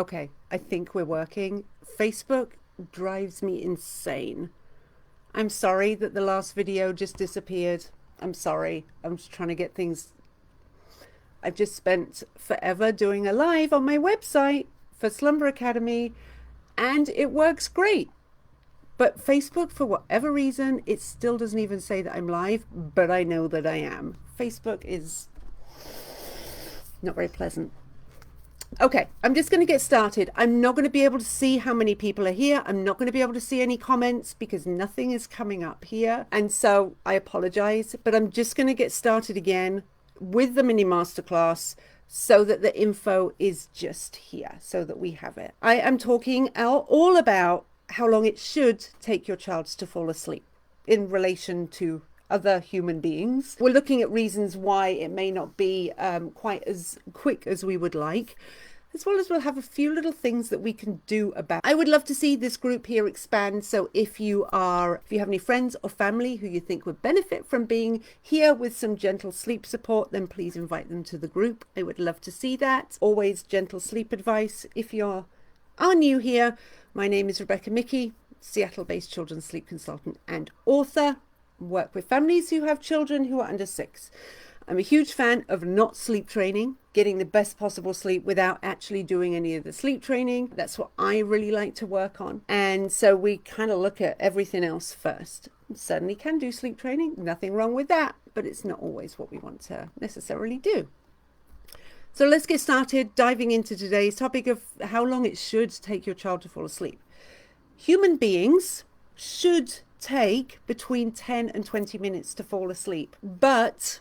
Okay, I think we're working. Facebook drives me insane. I'm sorry that the last video just disappeared. I'm sorry. I'm just trying to get things. I've just spent forever doing a live on my website for Slumber Academy, and it works great. But Facebook, for whatever reason, it still doesn't even say that I'm live, but I know that I am. Facebook is not very pleasant. Okay, I'm just going to get started. I'm not going to be able to see how many people are here. I'm not going to be able to see any comments because nothing is coming up here. And so I apologize, but I'm just going to get started again with the mini masterclass so that the info is just here so that we have it. I am talking all about how long it should take your child to fall asleep in relation to other human beings. We're looking at reasons why it may not be quite as quick as we would like, as well as we'll have a few little things that we can do about. I would love to see this group here expand. So if you have any friends or family who you think would benefit from being here with some gentle sleep support, then please invite them to the group. I would love to see that. Always gentle sleep advice. If you are new here, my name is Rebecca Mickey, Seattle-based children's sleep consultant and author. Work with families who have children who are under 6. I'm a huge fan of not sleep training, getting the best possible sleep without actually doing any of the sleep training. That's what I really like to work on. And so we kind of look at everything else first. Certainly can do sleep training, nothing wrong with that, but it's not always what we want to necessarily do. So let's get started diving into today's topic of how long it should take your child to fall asleep. Human beings should take between 10 and 20 minutes to fall asleep, but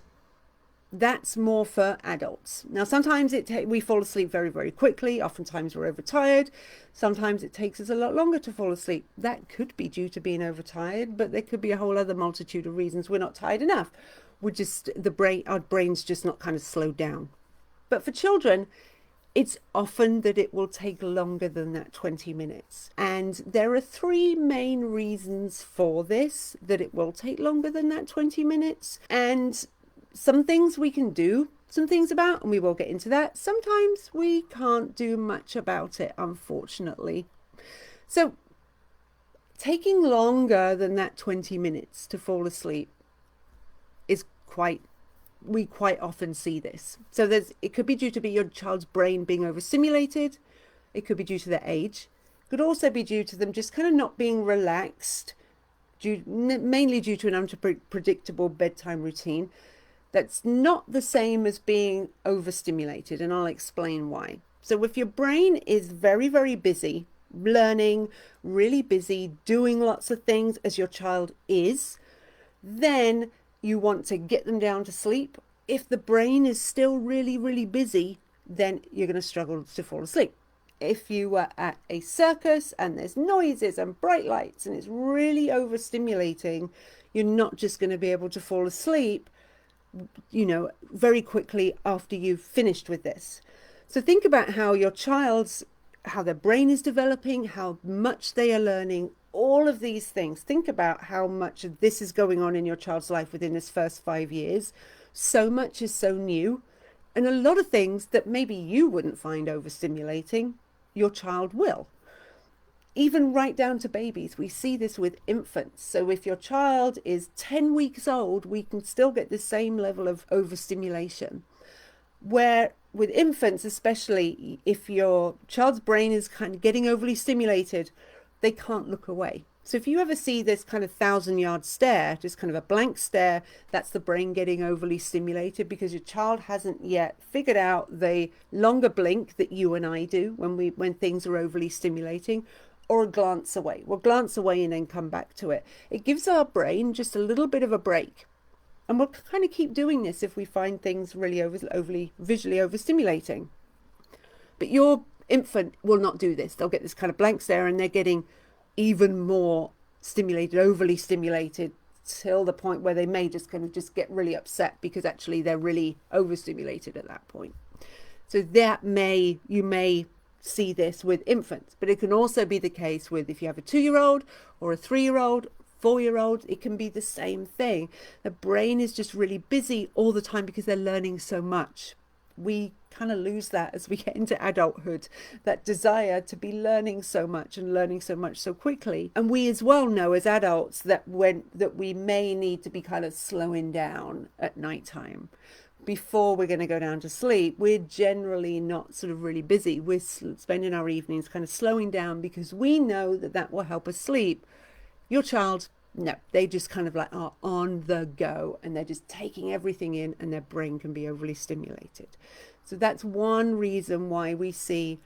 that's more for adults. Now, sometimes we fall asleep very, very quickly. Oftentimes we're overtired. Sometimes it takes us a lot longer to fall asleep. That could be due to being overtired, but there could be a whole other multitude of reasons we're not tired enough. Our brain's just not kind of slowed down. But for children, it's often that it will take longer than that 20 minutes. And there are 3 main reasons for this, that it will take longer than that 20 minutes. And some things we can do some things about, and we will get into that. Sometimes we can't do much about it, unfortunately. So taking longer than that 20 minutes to fall asleep is we quite often see this. So it could be due to your child's brain being overstimulated. It could be due to their age. It could also be due to them just kind of not being relaxed, mainly due to an unpredictable bedtime routine. That's not the same as being overstimulated, and I'll explain why. So if your brain is very, very busy, learning, really busy, doing lots of things as your child is, then you want to get them down to sleep. If the brain is still really, really busy, then you're going to struggle to fall asleep. If you were at a circus and there's noises and bright lights and it's really overstimulating, you're not just going to be able to fall asleep, very quickly after you've finished with this. So think about how their brain is developing, how much they are learning, all of these things. Think about how much of this is going on in your child's life within this first 5 years. So much is so new. And a lot of things that maybe you wouldn't find overstimulating, your child will. Even right down to babies. We see this with infants. So if your child is 10 weeks old, we can still get the same level of overstimulation. Where with infants, especially if your child's brain is kind of getting overly stimulated, they can't look away. So if you ever see this kind of 1,000-yard stare, just kind of a blank stare, that's the brain getting overly stimulated because your child hasn't yet figured out the longer blink that you and I do when things are overly stimulating, or a glance away. We'll glance away and then come back to it. It gives our brain just a little bit of a break. And we'll kind of keep doing this if we find things really overly visually overstimulating. But your infant will not do this. They'll get this kind of blank stare and they're getting even more stimulated, overly stimulated, till the point where they may just kind of just get really upset because actually they're really overstimulated at that point. So you may see this with infants, but it can also be the case with if you have a 2-year-old or a 3-year-old, 4-year-old, it can be the same thing. The brain is just really busy all the time because they're learning so much. We kind of lose that as we get into adulthood, that desire to be learning so much and learning so much so quickly. And we as well know as adults that we may need to be kind of slowing down at nighttime. Before we're going to go down to sleep, we're generally not sort of really busy. We're spending our evenings kind of slowing down because we know that that will help us sleep. Your child, no, they just kind of like are on the go and they're just taking everything in, and their brain can be overly stimulated. So that's one reason why we see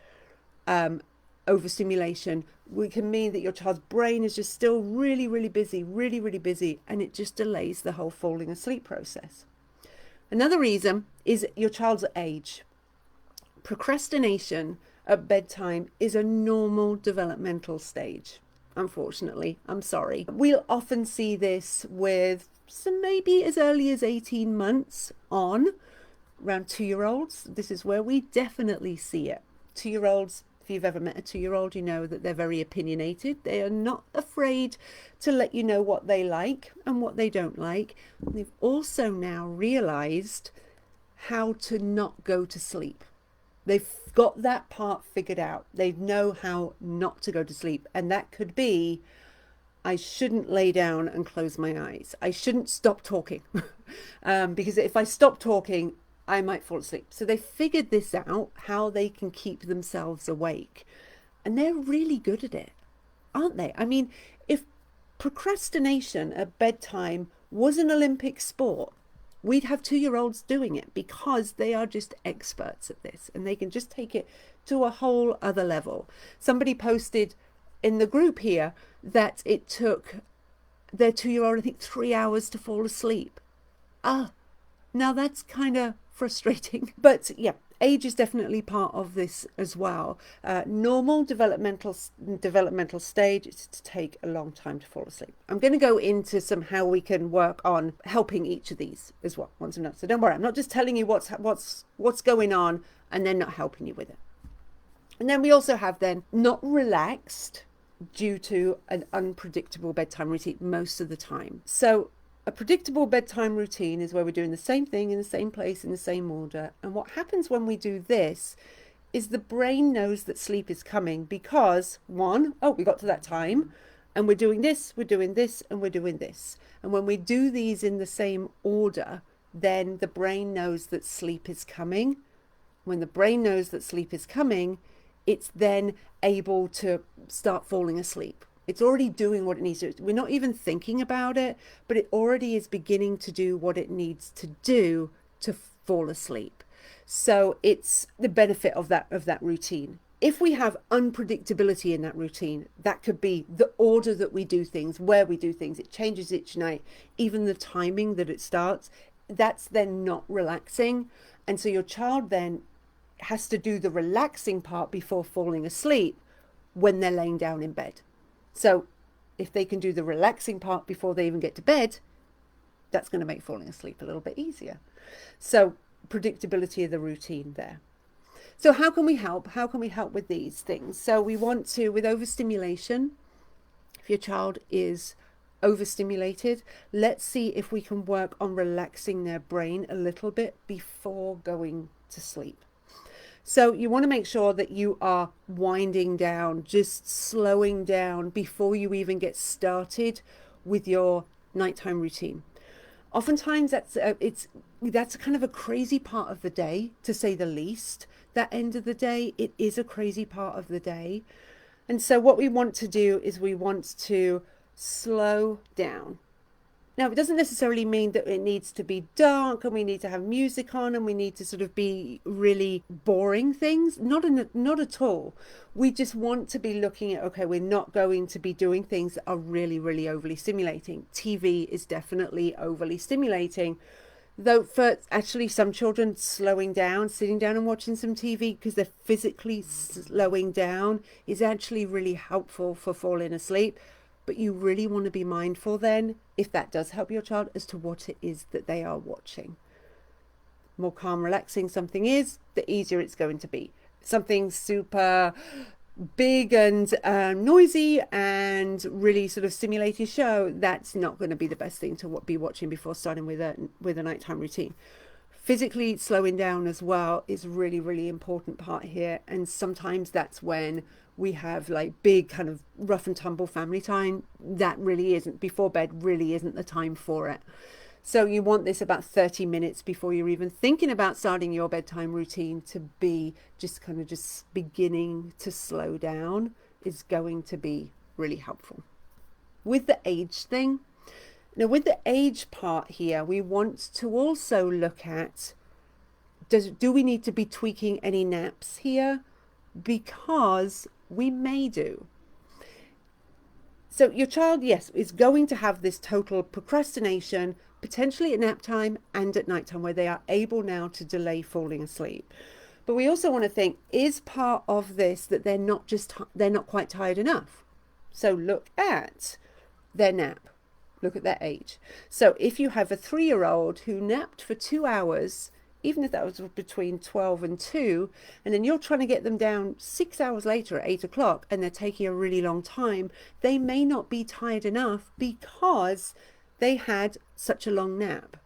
overstimulation. We can mean that your child's brain is just still really, really busy, really, really busy, and it just delays the whole falling asleep process. Another reason is your child's age. Procrastination at bedtime is a normal developmental stage. Unfortunately, I'm sorry. We'll often see this with some maybe as early as 18 months on, around 2-year-olds. This is where we definitely see it. 2-year-olds, if you've ever met a 2-year-old, you know that they're very opinionated. They are not afraid to let you know what they like and what they don't like. They've also now realized how to not go to sleep. They've got that part figured out. They know how not to go to sleep. And that could be, I shouldn't lay down and close my eyes. I shouldn't stop talking because if I stop talking, I might fall asleep. So they figured this out, how they can keep themselves awake. And they're really good at it, aren't they? I mean, if procrastination at bedtime was an Olympic sport, we'd have 2-year-olds doing it because they are just experts at this and they can just take it to a whole other level. Somebody posted in the group here that it took their 2-year-old, I think, 3 hours to fall asleep. Now that's kind of frustrating. But yeah, age is definitely part of this as well. Normal developmental stage is to take a long time to fall asleep. I'm going to go into how we can work on helping each of these as well once I'm done. So don't worry, I'm not just telling you what's going on and then not helping you with it. And then we also have then not relaxed due to an unpredictable bedtime routine most of the time. So a predictable bedtime routine is where we're doing the same thing in the same place in the same order. And what happens when we do this is the brain knows that sleep is coming because we got to that time and we're doing this, we're doing this, and we're doing this. And when we do these in the same order, then the brain knows that sleep is coming. When the brain knows that sleep is coming, it's then able to start falling asleep. It's already doing what it needs to do. We're not even thinking about it, but it already is beginning to do what it needs to do to fall asleep. So it's the benefit of that routine. If we have unpredictability in that routine, that could be the order that we do things, where we do things. It changes each night, even the timing that it starts. That's then not relaxing. And so your child then has to do the relaxing part before falling asleep when they're laying down in bed. So if they can do the relaxing part before they even get to bed, that's going to make falling asleep a little bit easier. So predictability of the routine there. So how can we help? How can we help with these things? So we want to, with overstimulation, if your child is overstimulated, let's see if we can work on relaxing their brain a little bit before going to sleep. So you want to make sure that you are winding down, just slowing down before you even get started with your nighttime routine. Oftentimes that's kind of a crazy part of the day, to say the least. That end of the day, it is a crazy part of the day. And so what we want to do is we want to slow down. Now, it doesn't necessarily mean that it needs to be dark and we need to have music on and we need to sort of be really boring things. Not at all. We just want to be looking at, okay, we're not going to be doing things that are really, really overly stimulating. TV is definitely overly stimulating. Though for actually some children, slowing down, sitting down and watching some TV because they're physically slowing down is actually really helpful for falling asleep. But you really want to be mindful then, if that does help your child, as to what it is that they are watching. More calm, relaxing something is, the easier it's going to be. Something super big and noisy and really sort of stimulating show, that's not going to be the best thing to be watching before starting with a nighttime routine. Physically slowing down as well is really, really important part here. And sometimes that's when we have like big kind of rough and tumble family time. That really isn't, before bed really isn't the time for it. So you want this about 30 minutes before you're even thinking about starting your bedtime routine to be just kind of just beginning to slow down is going to be really helpful. With the age thing, now with the age part here, we want to also look at, do we need to be tweaking any naps here? Because we may do. So your child, yes, is going to have this total procrastination, potentially at nap time and at nighttime, where they are able now to delay falling asleep. But we also want to think, is part of this that they're not quite tired enough? So look at their nap. Look at their age. So if you have a 3-year-old who napped for 2 hours, even if that was between 12 and 2, and then you're trying to get them down 6 hours later at 8 o'clock and they're taking a really long time, they may not be tired enough because they had such a long nap.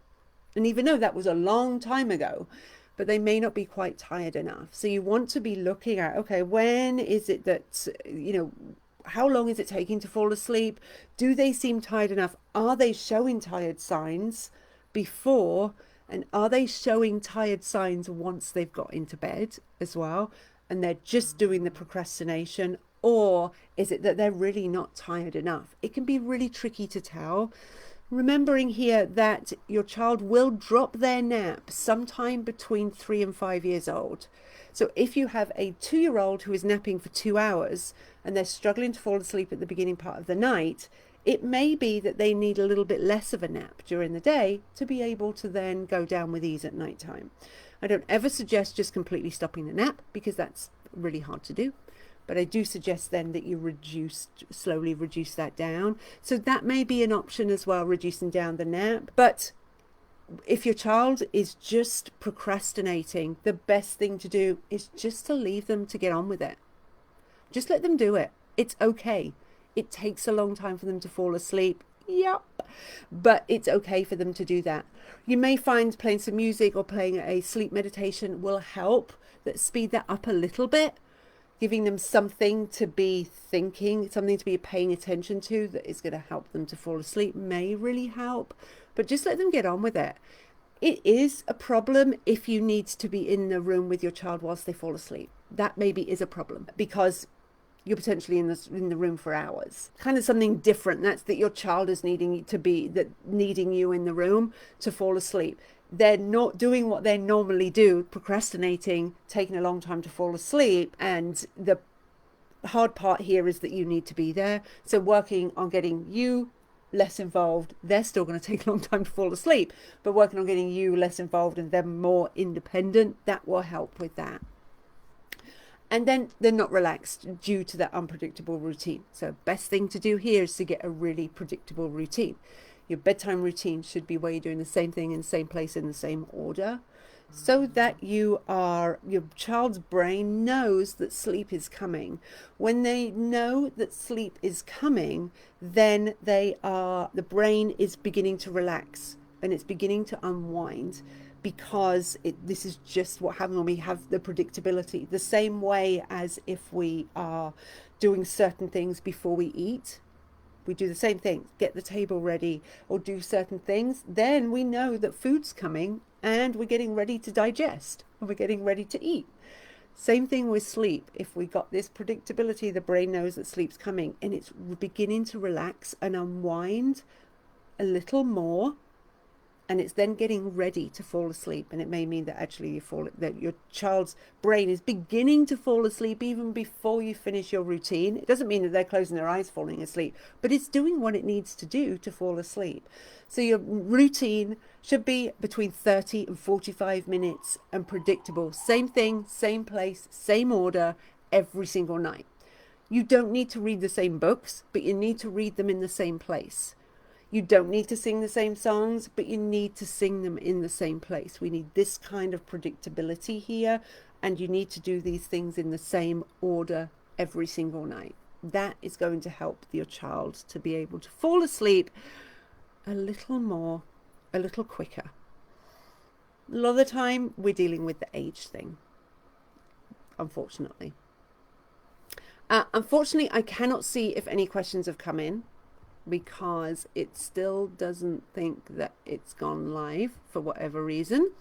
And even though that was a long time ago, but they may not be quite tired enough. So you want to be looking at, okay, when is it that, how long is it taking to fall asleep? Do they seem tired enough? Are they showing tired signs before? And are they showing tired signs once they've got into bed as well? And they're just doing the procrastination? Or is it that they're really not tired enough? It can be really tricky to tell. Remembering here that your child will drop their nap sometime between 3 and 5 years old. So if you have a 2-year-old who is napping for 2 hours and they're struggling to fall asleep at the beginning part of the night, it may be that they need a little bit less of a nap during the day to be able to then go down with ease at nighttime. I don't ever suggest just completely stopping the nap because that's really hard to do. But I do suggest then that you slowly reduce that down. So that may be an option as well, reducing down the nap. But if your child is just procrastinating, the best thing to do is just to leave them to get on with it. Just let them do it. It's okay. It takes a long time for them to fall asleep. Yep. But it's okay for them to do that. You may find playing some music or playing a sleep meditation will help speed that up a little bit. Giving them something to be thinking, something to be paying attention to that is going to help them to fall asleep may really help. But just let them get on with it. It is a problem if you need to be in the room with your child whilst they fall asleep. That maybe is a problem because you're potentially in the room for hours. Kind of something different. That's that your child is needing you in the room to fall asleep. They're not doing what they normally do, procrastinating, taking a long time to fall asleep. And the hard part here is that you need to be there. So working on getting you less involved, they're still going to take a long time to fall asleep, but working on getting you less involved and them more independent, that will help with that. And then they're not relaxed due to that unpredictable routine. So best thing to do here is to get a really predictable routine. Your bedtime routine should be where you're doing the same thing in the same place in the same order, so that your child's brain knows that sleep is coming. When they know that sleep is coming, then the brain is beginning to relax and it's beginning to unwind, because this is just what happens when we have the predictability. The same way as if we are doing certain things before we eat. We do the same thing, get the table ready or do certain things. Then we know that food's coming and we're getting ready to digest and we're getting ready to eat. Same thing with sleep. If we got this predictability, the brain knows that sleep's coming and it's beginning to relax and unwind a little more. And it's then getting ready to fall asleep. And it may mean that actually that your child's brain is beginning to fall asleep even before you finish your routine. It doesn't mean that they're closing their eyes falling asleep, but it's doing what it needs to do to fall asleep. So your routine should be between 30 and 45 minutes and predictable. Same thing, same place, same order every single night. You don't need to read the same books, but you need to read them in the same place. You don't need to sing the same songs, but you need to sing them in the same place. We need this kind of predictability here, and you need to do these things in the same order every single night. That is going to help your child to be able to fall asleep a little more, a little quicker. A lot of the time we're dealing with the age thing, unfortunately. Unfortunately, I cannot see if any questions have come in because it still doesn't think that it's gone live for whatever reason.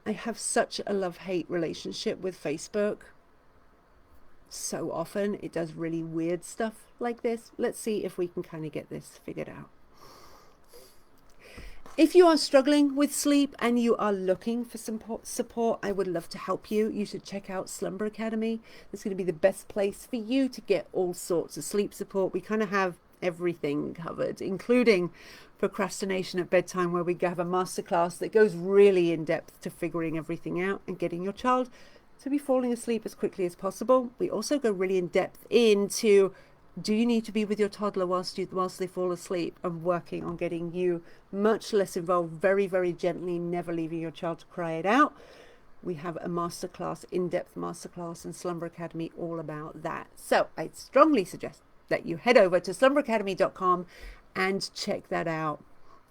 I have such a love-hate relationship with Facebook. So often it does really weird stuff like this. Let's see if we can kind of get this figured out. If you are struggling with sleep and you are looking for some support, I would love to help you. You should check out Slumber Academy. It's going to be the best place for you to get all sorts of sleep support. We kind of have everything covered, including procrastination at bedtime, where we have a masterclass that goes really in depth to figuring everything out and getting your child to be falling asleep as quickly as possible. We also go really in depth into, do you need to be with your toddler whilst they fall asleep, and working on getting you much less involved, very, very gently, never leaving your child to cry it out. We have a masterclass, in-depth masterclass in Slumber Academy all about that. So I strongly suggest that you head over to slumberacademy.com and check that out.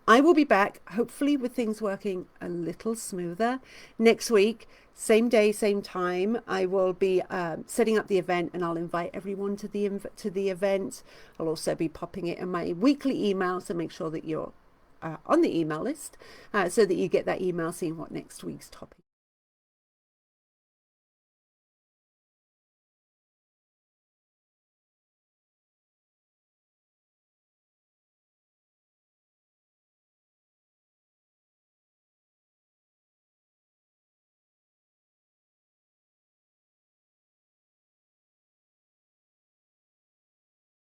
I will be back, hopefully with things working a little smoother next week. Same day, same time. I will be setting up the event, and I'll invite everyone to the event. I'll also be popping it in my weekly email, so make sure that you're on the email list so that you get that email seeing what next week's topic